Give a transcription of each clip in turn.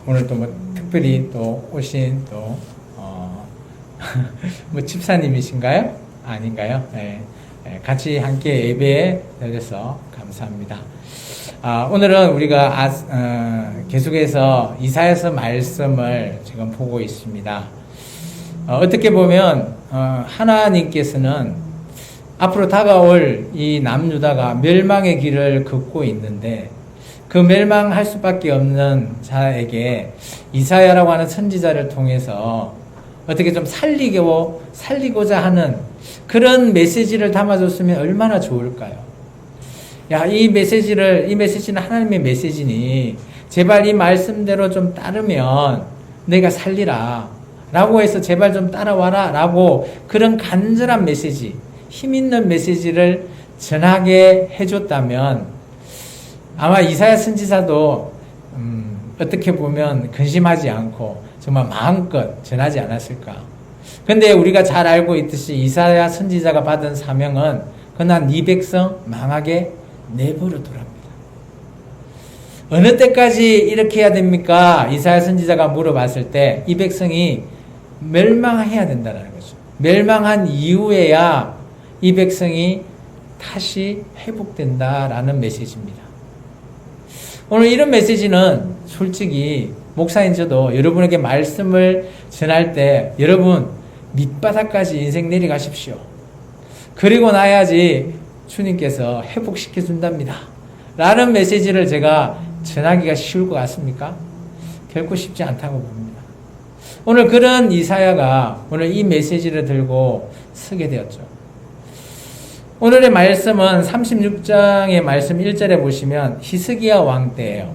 오늘 또 뭐 특별히 또 오신 또 뭐 집사님이신가요? 아닌가요? 네. 같이 함께 예배에 드려서 감사합니다. 오늘은 우리가 계속해서 이사야서 말씀을 지금 보고 있습니다. 어떻게 보면 하나님께서는 앞으로 다가올 이 남유다가 멸망의 길을 걷고 있는데 그 멸망할 수밖에 없는 자에게 이사야라고 하는 선지자를 통해서 어떻게 좀 살리고자 하는 그런 메시지를 담아줬으면 얼마나 좋을까요? 이 메시지는 하나님의 메시지니 제발 이 말씀대로 좀 따르면 내가 살리라 라고 해서 제발 좀 따라와라 라고 그런 간절한 메시지, 힘 있는 메시지를 전하게 해줬다면 아마 이사야 선지자도 어떻게 보면 근심하지 않고 정말 마음껏 전하지 않았을까. 근데 우리가 잘 알고 있듯이 이사야 선지자가 받은 사명은 그날 네 백성 망하게 내버려두랍니다. 어느 때까지 이렇게 해야 됩니까? 이사야 선지자가 물어봤을 때 이 백성이 멸망해야 된다는 거죠. 멸망한 이후에야 이 백성이 다시 회복된다라는 메시지입니다. 오늘 이런 메시지는 솔직히 목사인 저도 여러분에게 말씀을 전할 때 여러분 밑바닥까지 인생 내려가십시오. 그리고 나야지 주님께서 회복시켜 준답니다. 라는 메시지를 제가 전하기가 쉬울 것 같습니까? 결코 쉽지 않다고 봅니다. 오늘 그런 이사야가 오늘 이 메시지를 들고 서게 되었죠. 오늘의 말씀은 36장의 말씀 1절에 보시면 히스기야 왕 때예요.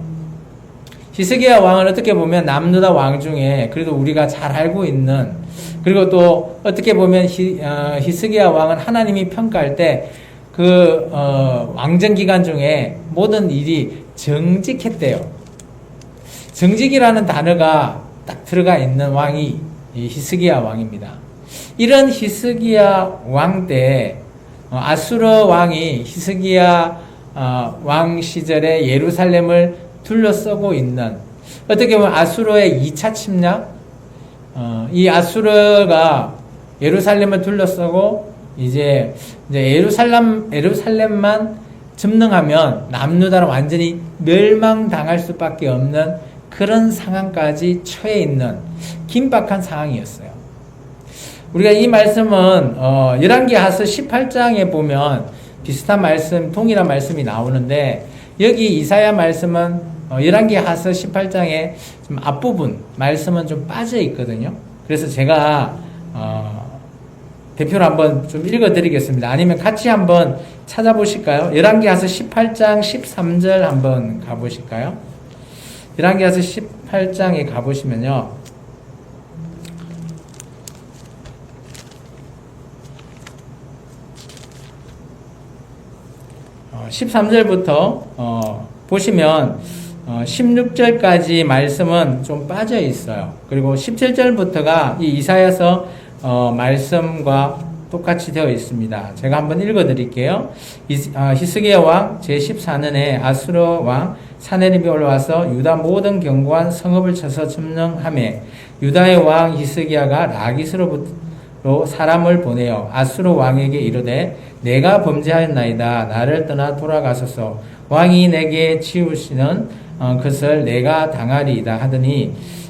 히스기야 왕은 어떻게 보면 남유다 왕 중에 그래도 우리가 잘 알고 있는, 그리고 또 어떻게 보면 히스기야 왕은 하나님이 평가할 때 그 왕정 기간 중에 모든 일이 정직했대요. 정직이라는 단어가 딱 들어가 있는 왕이 이 히스기야 왕입니다. 이런 히스기야 왕 때 아수르 왕이 히스기야 왕 시절에 예루살렘을 둘러싸고 있는, 어떻게 보면 아수르의 2차 침략, 이 아수르가 예루살렘을 둘러싸고 이제 예루살렘만 점령하면 남유다는 완전히 멸망당할 수밖에 없는 그런 상황까지 처해 있는 긴박한 상황이었어요. 우리가 이 말씀은 열왕기하서 18장에 보면 비슷한 말씀, 동일한 말씀이 나오는데 여기 이사야 말씀은 열왕기하서 18장에 좀 앞부분 말씀은 좀 빠져 있거든요. 그래서 제가 대표로 한번 좀 읽어드리겠습니다. 아니면 같이 한번 찾아보실까요? 열왕기하서 18장 13절 한번 가보실까요? 열왕기하서 18장에 가보시면요. 13절부터 보시면 16절까지 말씀은 좀 빠져 있어요. 그리고 17절부터가 이 이사야서 말씀과 똑같이 되어 있습니다. 제가 한번 읽어드릴게요. 히스기야 왕 제14년에 아수르 왕 사네립이 올라와서 유다 모든 견고한 성읍을 쳐서 점령하매 유다의 왕 히스기야가 라기스로 사람을 보내어 아수르 왕에게 이르되 내가 범죄하였나이다. 나를 떠나 돌아가소서. 왕이 내게 치우시는 것을 내가 당하리이다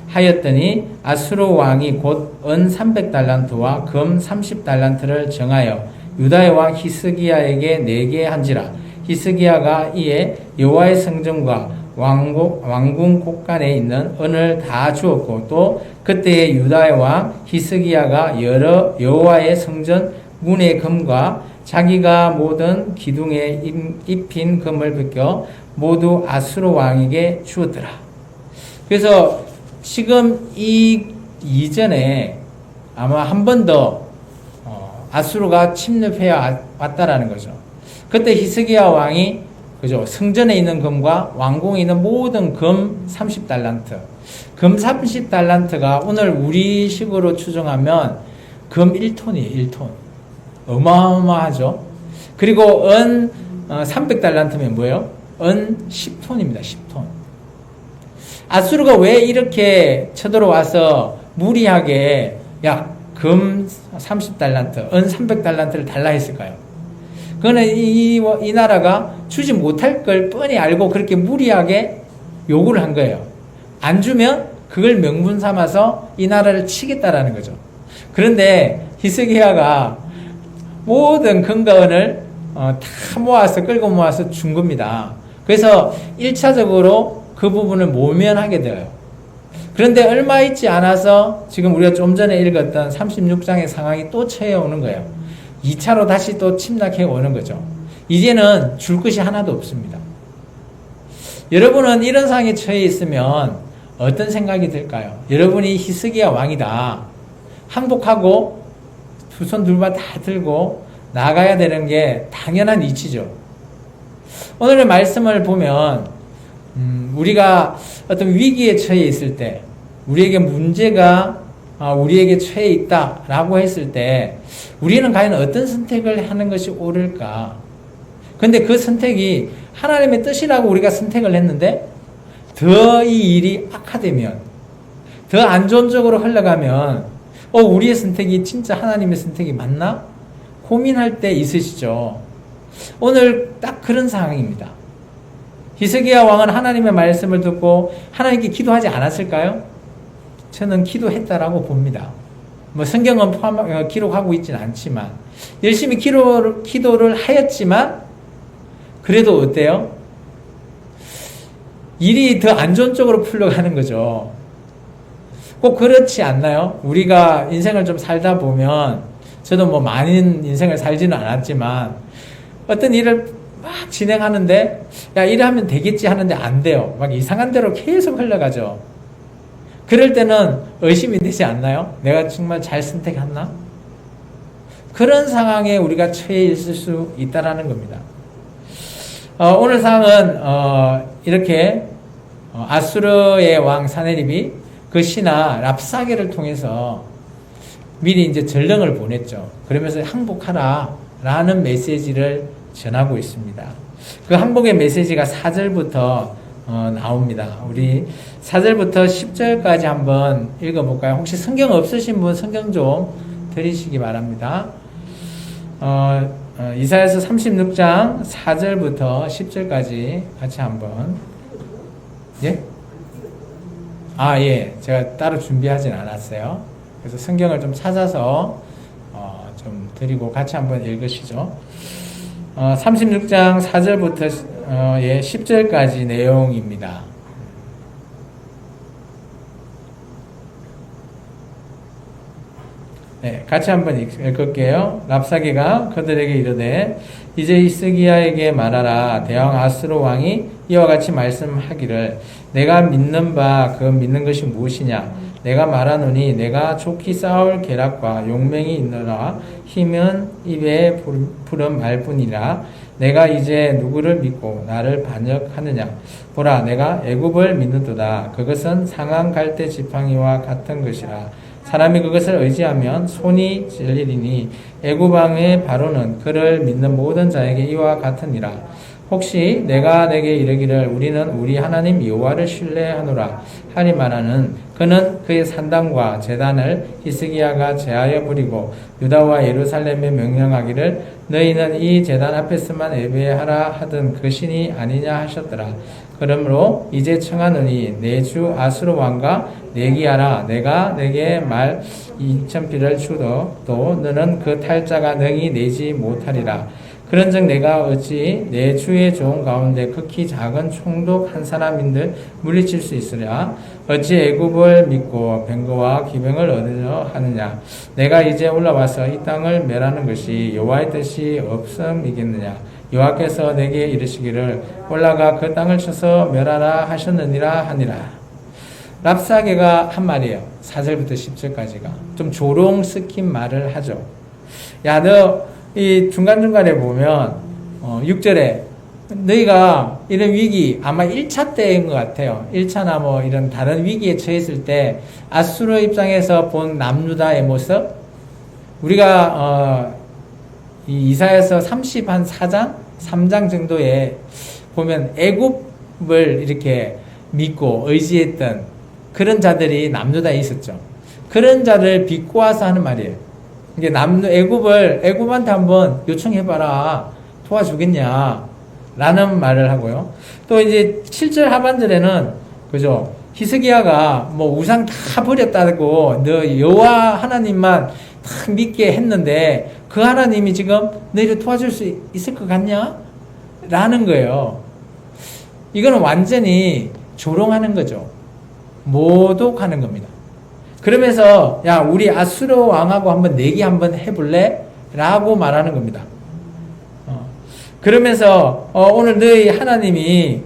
하였더니 아수르 왕이 곧 은 300달란트와 금 30달란트를 정하여 유다의 왕 히스기야에게 내게 한지라. 히스기야가 이에 여호와의 성전과 왕궁 곳간에 있는 은을 다 주었고 또 그때의 유다의 왕 히스기야가 여러 여호와의 성전 문의 금과 자기가 모든 기둥에 입힌 금을 벗겨 모두 아수르 왕에게 주었더라. 그래서 지금 이 이전에 아마 한 번 더 아수르가 침입해 왔다라는 거죠. 그때 히스기야 왕이 그죠, 성전에 있는 금과 왕궁에 있는 모든 금 30달란트, 금 30달란트가 오늘 우리식으로 추정하면 금 1톤이에요. 1톤. 어마어마하죠. 그리고 은 300달란트면 뭐예요? 은 10톤입니다. 10톤. 아수르가 왜 이렇게 쳐들어와서 무리하게 금 30달란트, 은 300달란트를 달라 했을까요? 그거는 이 나라가 주지 못할 걸 뻔히 알고 그렇게 무리하게 요구를 한 거예요. 안 주면 그걸 명분 삼아서 이 나라를 치겠다라는 거죠. 그런데 히스기야가 모든 금과 은을 다 모아서 끌고 모아서 준 겁니다. 그래서 1차적으로 그 부분을 모면하게 돼요. 그런데 얼마 있지 않아서 지금 우리가 좀 전에 읽었던 36장의 상황이 또 처해 오는 거예요. 2차로 다시 또 침략해 오는 거죠. 이제는 줄 것이 하나도 없습니다. 여러분은 이런 상황에 처해 있으면 어떤 생각이 들까요? 여러분이 히스기야 왕이다. 항복하고 두 손 둘 다 들고 나가야 되는 게 당연한 이치죠. 오늘의 말씀을 보면 우리가 어떤 위기에 처해 있을 때, 우리에게 문제가 우리에게 처해 있다라고 했을 때 우리는 과연 어떤 선택을 하는 것이 옳을까? 근데 그 선택이 하나님의 뜻이라고 우리가 선택을 했는데 더 이 일이 악화되면, 더 안 좋은 쪽으로 흘러가면 우리의 선택이 진짜 하나님의 선택이 맞나? 고민할 때 있으시죠? 오늘 딱 그런 상황입니다. 히스기야 왕은 하나님의 말씀을 듣고 하나님께 기도하지 않았을까요? 저는 기도했다라고 봅니다. 성경은 기록하고 있지는 않지만 열심히 기도를 하였지만 그래도 어때요? 일이 더 안 좋은 쪽으로 풀려가는 거죠. 꼭 그렇지 않나요? 우리가 인생을 좀 살다 보면, 저도 많은 인생을 살지는 않았지만 어떤 일을 막 진행하는데 이래 하면 되겠지 하는데 안 돼요. 막 이상한 대로 계속 흘러가죠. 그럴 때는 의심이 되지 않나요? 내가 정말 잘 선택했나? 그런 상황에 우리가 처해 있을 수 있다라는 겁니다. 오늘 상황은 이렇게 아수르의 왕 사네립이 그 신하 랍사게를 통해서 미리 이제 전령을 보냈죠. 그러면서 항복하라라는 메시지를 전하고 있습니다. 그 항복의 메시지가 4절부터 나옵니다. 우리 4절부터 10절까지 한번 읽어볼까요? 혹시 성경 없으신 분 성경 좀 드리시기 바랍니다. 이사야서 36장 4절부터 10절까지 같이 한번. 예? 예. 제가 따로 준비하진 않았어요. 그래서 성경을 좀 찾아서 좀 드리고 같이 한번 읽으시죠. 36장 4절부터 10절까지 내용입니다. 네, 같이 한번 읽을게요. 랍사게가 그들에게 이르되 이제 히스기야에게 말하라. 대왕 아수르 왕이 이와 같이 말씀하기를 내가 믿는 바 그 믿는 것이 무엇이냐? 내가 말하노니 내가 좋게 싸울 계략과 용맹이 있노라. 힘은 입에 부른 말뿐이라. 내가 이제 누구를 믿고 나를 반역하느냐? 보라, 내가 애굽을 믿는도다. 그것은 상한 갈대 지팡이와 같은 것이라. 사람이 그것을 의지하면 손이 찔리리니 애굽 왕의 바로는 그를 믿는 모든 자에게 이와 같으니라. 혹시 내가 내게 이르기를 우리는 우리 하나님 여호와를 신뢰하노라 하리마라는 그는 그의 산당과 제단을 히스기야가 제하여 버리고 유다와 예루살렘에 명령하기를 너희는 이 제단 앞에서만 예배하라 하던 그 신이 아니냐 하셨더라. 그러므로 이제 청하노니 내 주 아수르 왕과 내기하라. 내가 내게 말 2,000피를 주도 또 너는 그 탈자가 능히 내지 못하리라. 그런즉 내가 어찌 내 주의 종 가운데 극히 작은 총독 한 사람인들 물리칠 수 있으랴? 어찌 애굽을 믿고 병거와 기병을 얻으려 하느냐? 내가 이제 올라와서 이 땅을 멸하는 것이 여호와의 뜻이 없음이겠느냐? 여호와께서 내게 이르시기를 올라가 그 땅을 쳐서 멸하라 하셨느니라 하니라. 랍사게가 한 말이에요. 4절부터 10절까지가 좀 조롱 섞인 말을 하죠. 야, 너 이 중간중간에 보면 6절에 너희가 이런 위기 아마 1차 때인 것 같아요. 1차나 이런 다른 위기에 처했을 때 아수르 입장에서 본 남유다의 모습, 우리가 이 이사야서 34장 3장 정도에 보면 애굽을 이렇게 믿고 의지했던 그런 자들이 남유다에 있었죠. 그런 자를 비꼬아서 하는 말이에요. 이게 애굽한테 한번 요청해봐라. 도와주겠냐. 라는 말을 하고요. 또 이제 7절 하반절에는, 그죠? 히스기야가 뭐 우상 다 버렸다고 너 여호와 하나님만 딱 믿게 했는데 그 하나님이 지금 너희를 도와줄 수 있을 것 같냐? 라는 거예요. 이거는 완전히 조롱하는 거죠. 모독하는 겁니다. 그러면서 야 우리 아수르 왕하고 한번 내기 한번 해볼래? 라고 말하는 겁니다. 그러면서 오늘 너희 하나님이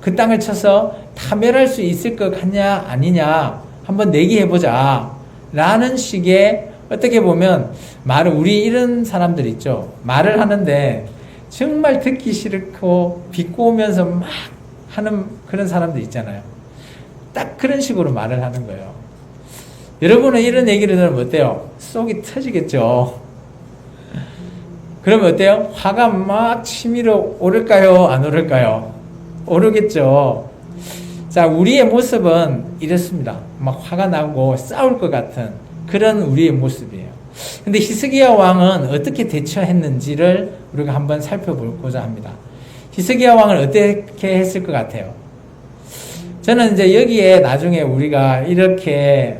그 땅을 쳐서 다 멸할 수 있을 것 같냐 아니냐 한번 내기해보자 라는 식의 어떻게 보면 우리 이런 사람들 있죠. 말을 하는데 정말 듣기 싫고 비꼬면서 막 하는 그런 사람들 있잖아요. 딱 그런 식으로 말을 하는 거예요. 여러분은 이런 얘기를 들으면 어때요? 속이 터지겠죠. 그러면 어때요? 화가 막 치밀어 오를까요? 안 오를까요? 오르겠죠. 자, 우리의 모습은 이렇습니다. 막 화가 나고 싸울 것 같은 그런 우리의 모습이에요. 근데 히스기야 왕은 어떻게 대처했는지를 우리가 한번 살펴보고자 합니다. 히스기야 왕은 어떻게 했을 것 같아요? 저는 이제 여기에 나중에 우리가 이렇게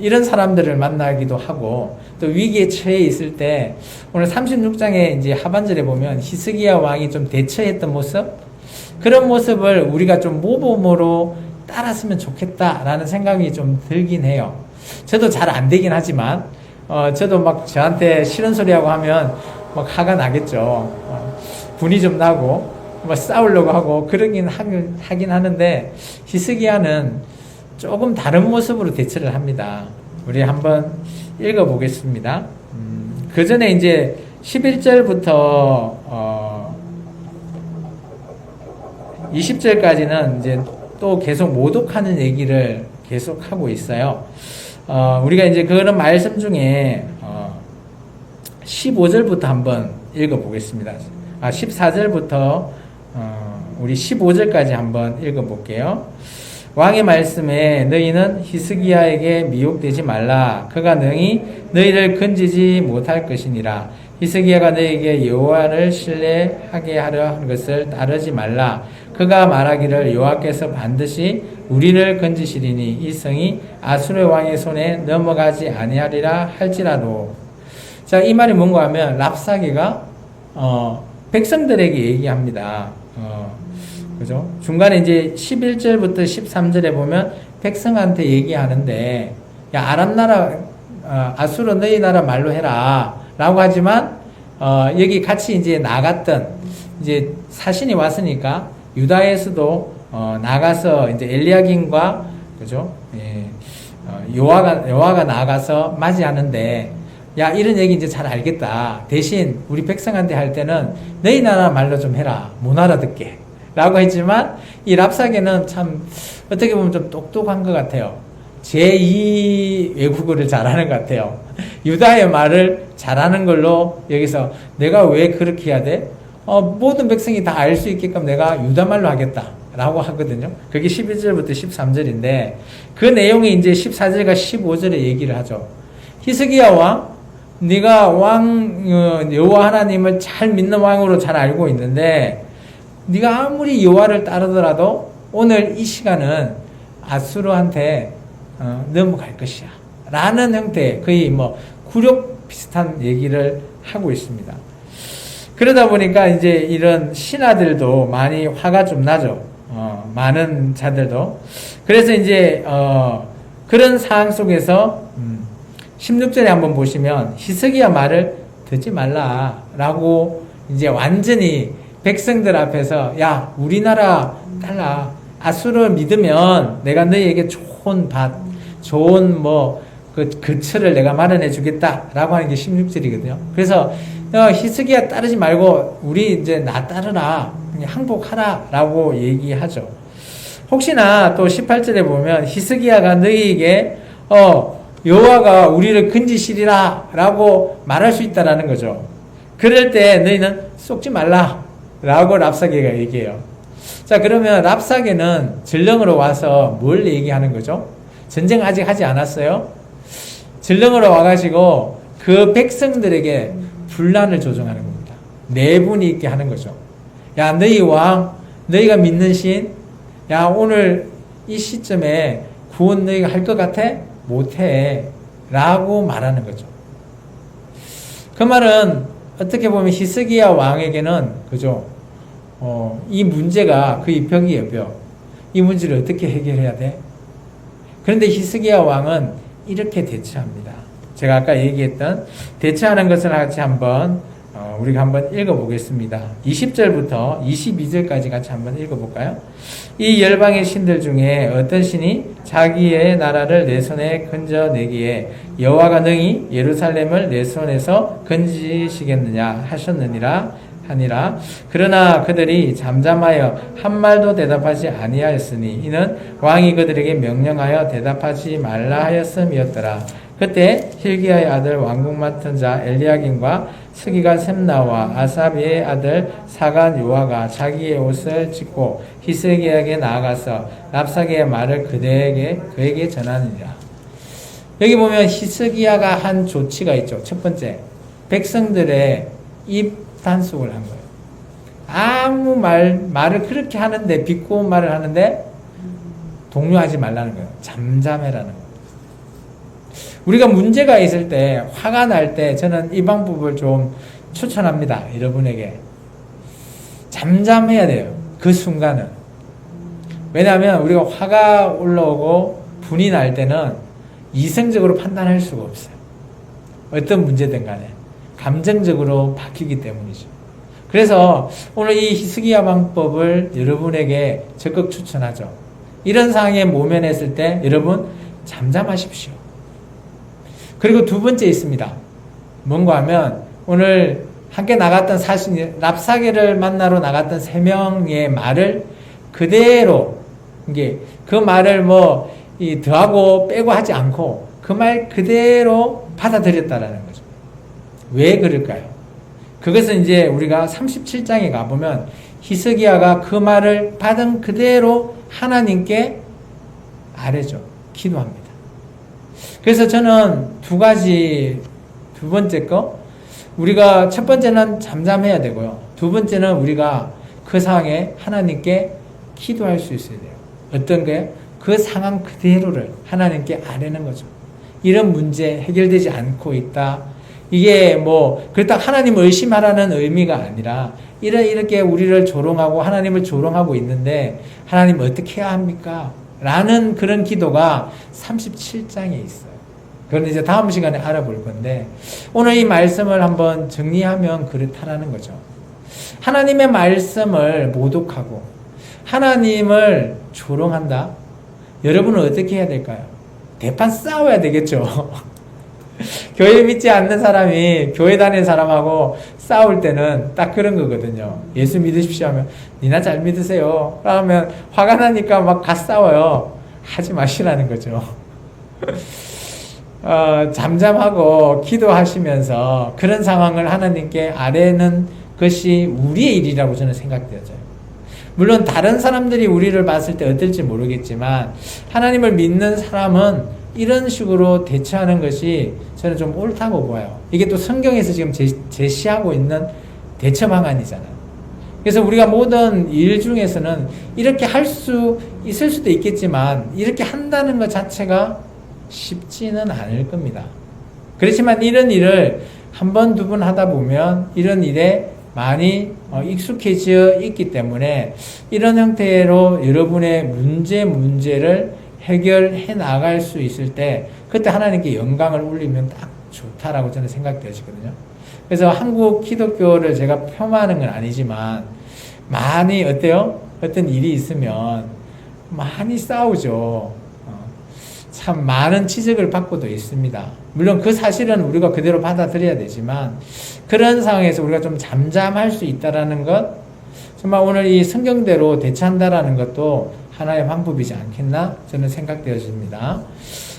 이런 사람들을 만나기도 하고 또 위기에 처해 있을 때 오늘 36장에 이제 하반절에 보면 히스기야 왕이 좀 대처했던 모습 그런 모습을 우리가 좀 모범으로 따랐으면 좋겠다라는 생각이 좀 들긴 해요. 저도 잘 안 되긴 하지만 저도 막 저한테 싫은 소리하고 하면 막 화가 나겠죠. 분이 좀 나고 막 싸우려고 하고 그러긴 하긴 하는데 히스기야는 조금 다른 모습으로 대처를 합니다. 우리 한번 읽어보겠습니다. 그 전에 이제 11절부터 20절까지는 이제 또 계속 모독하는 얘기를 계속 하고 있어요. 우리가 이제 그런 말씀 중에 15절부터 한번 읽어보겠습니다. 14절부터 우리 15절까지 한번 읽어볼게요. 왕의 말씀에 너희는 히스기야에게 미혹되지 말라. 그가 능히 너희를 건지지 못할 것이니라. 히스기야가 너희에게 여호와를 신뢰하게 하려 하는 것을 따르지 말라. 그가 말하기를 여호와께서 반드시 우리를 건지시리니 이 성이 아수르 왕의 손에 넘어가지 아니하리라 할지라도. 자, 이 말이 뭔가 하면 랍사게가 백성들에게 얘기합니다. 그죠? 중간에 이제 11절부터 13절에 보면 백성한테 얘기하는데 야 아람 나라 아수르 너희 나라 말로 해라 라고 하지만 여기 같이 이제 나갔던 이제 사신이 왔으니까 유다에서도 나가서 이제 엘리야김과 그죠? 예, 요아가 나가서 맞이하는데 야 이런 얘기 이제 잘 알겠다. 대신 우리 백성한테 할 때는 너희 나라 말로 좀 해라. 못 알아듣게. 라고 했지만 이 랍사게는 참 어떻게 보면 좀 똑똑한 것 같아요. 제2 외국어를 잘하는 것 같아요. 유다의 말을 잘하는 걸로 여기서 내가 왜 그렇게 해야 돼? 모든 백성이 다 알 수 있게끔 내가 유다 말로 하겠다 라고 하거든요. 그게 11절부터 13절인데 그 내용이 이제 14절과 15절에 얘기를 하죠. 히스기야 왕 네가 여호와 하나님을 잘 믿는 왕으로 잘 알고 있는데 네가 아무리 여호와를 따르더라도 오늘 이 시간은 아수르한테 넘어갈 것이야 라는 형태의 거의 뭐 굴욕 비슷한 얘기를 하고 있습니다. 그러다 보니까 이제 이런 신하들도 많이 화가 좀 나죠. 많은 자들도. 그래서 이제 그런 상황 속에서 16절에 한번 보시면 히스기야 말을 듣지 말라라고 이제 완전히 백성들 앞에서 야 우리나라 달라 아수르 믿으면 내가 너희에게 좋은 밭 좋은 뭐 그 거처를 내가 마련해 주겠다라고 하는 게 16절이거든요. 그래서 히스기야 따르지 말고 우리 이제 나 따르라 항복하라라고 얘기하죠. 혹시나 또 18절에 보면 히스기야가 너희에게 여호와가 우리를 건지시리라라고 말할 수 있다라는 거죠. 그럴 때 너희는 속지 말라라고 랍사게가 얘기해요. 자, 그러면 랍사게는 전령으로 와서 뭘 얘기하는 거죠? 전쟁 아직 하지 않았어요? 전령으로 와가지고 그 백성들에게 분란을 조정하는 겁니다. 내분이 있게 하는 거죠. 야, 너희 왕, 너희가 믿는 신, 야, 오늘 이 시점에 구원 너희가 할 것 같아? 못해. 라고 말하는 거죠. 그 말은 어떻게 보면 히스기야 왕에게는, 그죠? 이 문제가 그 벽이에요, 벽. 이 문제를 어떻게 해결해야 돼? 그런데 히스기야 왕은 이렇게 대처합니다. 제가 아까 얘기했던 대처하는 것을 같이 한번 우리가 한번 읽어보겠습니다. 20절부터 22절까지 같이 한번 읽어볼까요? 이 열방의 신들 중에 어떤 신이 자기의 나라를 내 손에 건져내기에 여호와가 능히 예루살렘을 내 손에서 건지시겠느냐 하니라. 그러나 그들이 잠잠하여 한 말도 대답하지 아니하였으니 이는 왕이 그들에게 명령하여 대답하지 말라 하였음이었더라. 그때 hil기야의 아들 왕궁 맡은 자 엘리야김과 스기가 셈나와 아사비의 아들 사간 요아가 자기의 옷을 찢고 히스기야에게 나아가서 랍사게의 말을 그에게 전하니라. 여기 보면 히스기야가 한 조치가 있죠. 첫 번째, 백성들의 입 단속을 한 거예요. 아무 말을 그렇게 하는데, 비꼬은 말을 하는데 동요하지 말라는 거예요. 잠잠해라는 거예요. 우리가 문제가 있을 때, 화가 날 때 저는 이 방법을 좀 추천합니다. 여러분에게. 잠잠해야 돼요. 그 순간은. 왜냐하면 우리가 화가 올라오고 분이 날 때는 이성적으로 판단할 수가 없어요. 어떤 문제든 간에. 감정적으로 바뀌기 때문이죠. 그래서 오늘 이 히스기야 방법을 여러분에게 적극 추천하죠. 이런 상황에 모면했을 때 여러분 잠잠하십시오. 그리고 두 번째 있습니다. 뭔가 하면 오늘 함께 나갔던 랍사게를 만나러 나갔던 3명의 말을 그대로 이게 그 말을 더하고 빼고 하지 않고 그 말 그대로 받아들였다라는 거죠. 왜 그럴까요? 그것은 이제 우리가 37장에 가보면 히스기야가 그 말을 받은 그대로 하나님께 아뢰죠. 기도합니다. 그래서 저는 두 번째 거, 우리가 첫 번째는 잠잠해야 되고요. 두 번째는 우리가 그 상황에 하나님께 기도할 수 있어야 돼요. 어떤 게? 그 상황 그대로를 하나님께 아뢰는 거죠. 이런 문제 해결되지 않고 있다. 이게 그렇다고 하나님을 의심하라는 의미가 아니라, 이렇게 우리를 조롱하고 하나님을 조롱하고 있는데, 하나님 어떻게 해야 합니까? 라는 그런 기도가 37장에 있어요. 그건 이제 다음 시간에 알아볼 건데, 오늘 이 말씀을 한번 정리하면 그렇다라는 거죠. 하나님의 말씀을 모독하고, 하나님을 조롱한다? 여러분은 어떻게 해야 될까요? 대판 싸워야 되겠죠. 교회를 믿지 않는 사람이 교회 다니는 사람하고 싸울 때는 딱 그런 거거든요. 예수 믿으십시오 하면 니나 잘 믿으세요 하면 화가 나니까 막 싸워요. 하지 마시라는 거죠. 잠잠하고 기도하시면서 그런 상황을 하나님께 아뢰는 것이 우리의 일이라고 저는 생각되어져요. 물론 다른 사람들이 우리를 봤을 때 어떨지 모르겠지만 하나님을 믿는 사람은 이런 식으로 대처하는 것이 저는 좀 옳다고 봐요. 이게 또 성경에서 지금 제시하고 있는 대처 방안이잖아요. 그래서 우리가 모든 일 중에서는 이렇게 할 수 있을 수도 있겠지만 이렇게 한다는 것 자체가 쉽지는 않을 겁니다. 그렇지만 이런 일을 한 번, 두 번 하다 보면 이런 일에 많이 익숙해져 있기 때문에 이런 형태로 여러분의 문제를 해결해 나갈 수 있을 때 그때 하나님께 영광을 올리면 딱 좋다라고 저는 생각되어지거든요. 그래서 한국 기독교를 제가 폄하하는 건 아니지만 많이 어때요? 어떤 일이 있으면 많이 싸우죠. 참 많은 지적을 받고도 있습니다. 물론 그 사실은 우리가 그대로 받아들여야 되지만 그런 상황에서 우리가 좀 잠잠할 수 있다라는 것, 정말 오늘 이 성경대로 대처한다라는 것도 하나의 방법이지 않겠나 저는 생각되어집니다.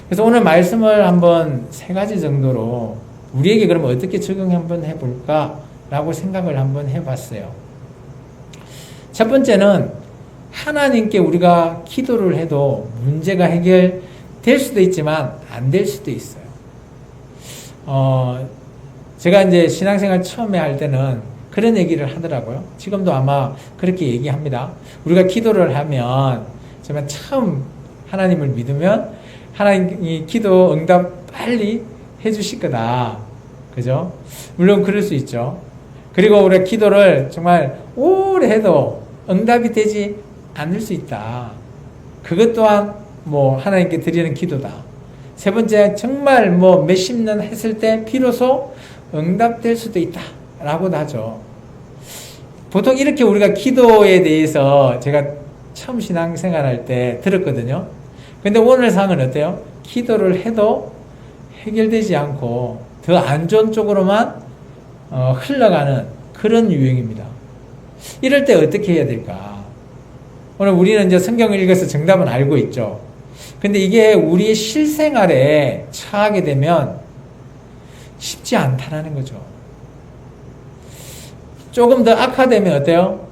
그래서 오늘 말씀을 한번 3가지 정도로 우리에게 그러면 어떻게 적용 한번 해볼까라고 생각을 한번 해봤어요. 첫 번째는 하나님께 우리가 기도를 해도 문제가 해결될 수도 있지만 안 될 수도 있어요. 제가 이제 신앙생활 처음에 할 때는 그런 얘기를 하더라고요. 지금도 아마 그렇게 얘기합니다. 우리가 기도를 하면 정말 처음 하나님을 믿으면 하나님이 기도 응답 빨리 해주실 거다. 그죠? 물론 그럴 수 있죠. 그리고 우리가 기도를 정말 오래 해도 응답이 되지 않을 수 있다. 그것 또한 뭐 하나님께 드리는 기도다. 세 번째, 정말 뭐 몇십 년 했을 때 비로소 응답될 수도 있다. 라고도 하죠. 보통 이렇게 우리가 기도에 대해서 제가 처음 신앙생활 할 때 들었거든요. 근데 오늘 상은 어때요? 기도를 해도 해결되지 않고 더 안 좋은 쪽으로만 흘러가는 그런 유형입니다. 이럴 때 어떻게 해야 될까? 오늘 우리는 이제 성경을 읽어서 정답은 알고 있죠. 근데 이게 우리의 실생활에 처하게 되면 쉽지 않다라는 거죠. 조금 더 악화되면 어때요?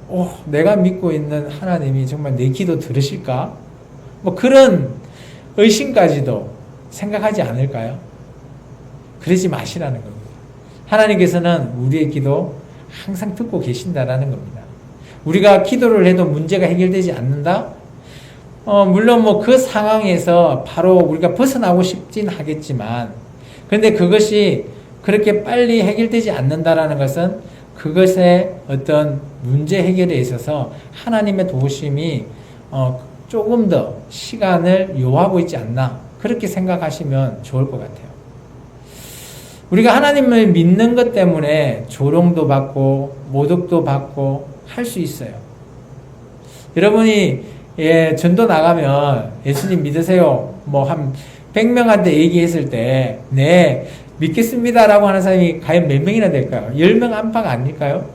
내가 믿고 있는 하나님이 정말 내 기도 들으실까? 뭐 그런 의심까지도 생각하지 않을까요? 그러지 마시라는 겁니다. 하나님께서는 우리의 기도 항상 듣고 계신다라는 겁니다. 우리가 기도를 해도 문제가 해결되지 않는다? 물론 뭐 그 상황에서 바로 우리가 벗어나고 싶진 하겠지만, 그런데 그것이 그렇게 빨리 해결되지 않는다라는 것은 그것의 어떤 문제 해결에 있어서 하나님의 도우심이 조금 더 시간을 요하고 있지 않나, 그렇게 생각하시면 좋을 것 같아요. 우리가 하나님을 믿는 것 때문에 조롱도 받고 모독도 받고 할 수 있어요. 여러분이 전도 나가면 예수님 믿으세요 뭐 한 100명한테 얘기했을 때 네 믿겠습니다라고 하는 사람이 과연 몇 명이나 될까요? 10명 안팎 아닐까요?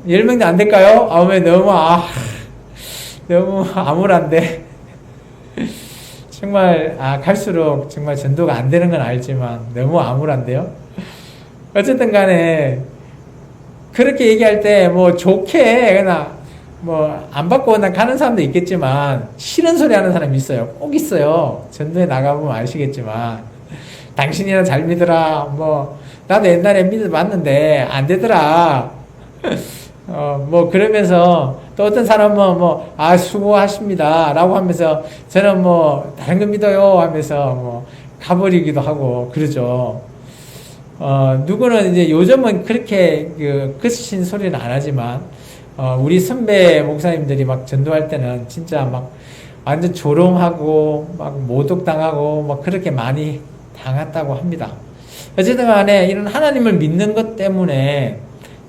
10명도 안 될까요? 너무 암울한데 정말 갈수록 정말 전도가 안 되는 건 알지만 너무 암울한데요. 어쨌든 간에 그렇게 얘기할 때 뭐 좋게 그냥 뭐 안 받고 그냥 가는 사람도 있겠지만 싫은 소리 하는 사람이 있어요. 꼭 있어요. 전도에 나가보면 아시겠지만 당신이나 잘 믿으라. 뭐 나도 옛날에 믿어봤는데 안 되더라. 뭐 그러면서 또 어떤 사람은 수고하십니다 라고 하면서 저는 뭐 다른 거 믿어요 하면서 뭐 가버리기도 하고 그러죠. 누구는 이제 요즘은 그렇게 거친 소리는 안 하지만 우리 선배 목사님들이 막 전도할 때는 진짜 막 완전 조롱하고 막 모독당하고 막 그렇게 많이 당했다고 합니다. 어쨌든 간에 이런 하나님을 믿는 것 때문에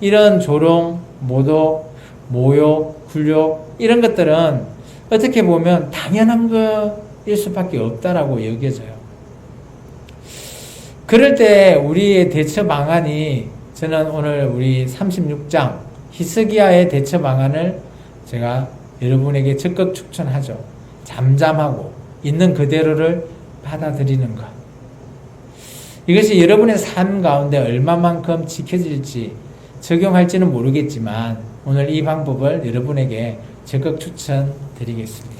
이런 조롱, 모독, 모욕, 굴욕 이런 것들은 어떻게 보면 당연한 것일 수밖에 없다라고 여겨져요. 그럴 때 우리의 대처 방안이 저는 오늘 우리 36장 히스기야의 대처 방안을 제가 여러분에게 적극 추천하죠. 잠잠하고 있는 그대로를 받아들이는 것. 이것이 여러분의 삶 가운데 얼마만큼 지켜질지 적용할지는 모르겠지만 오늘 이 방법을 여러분에게 적극 추천드리겠습니다.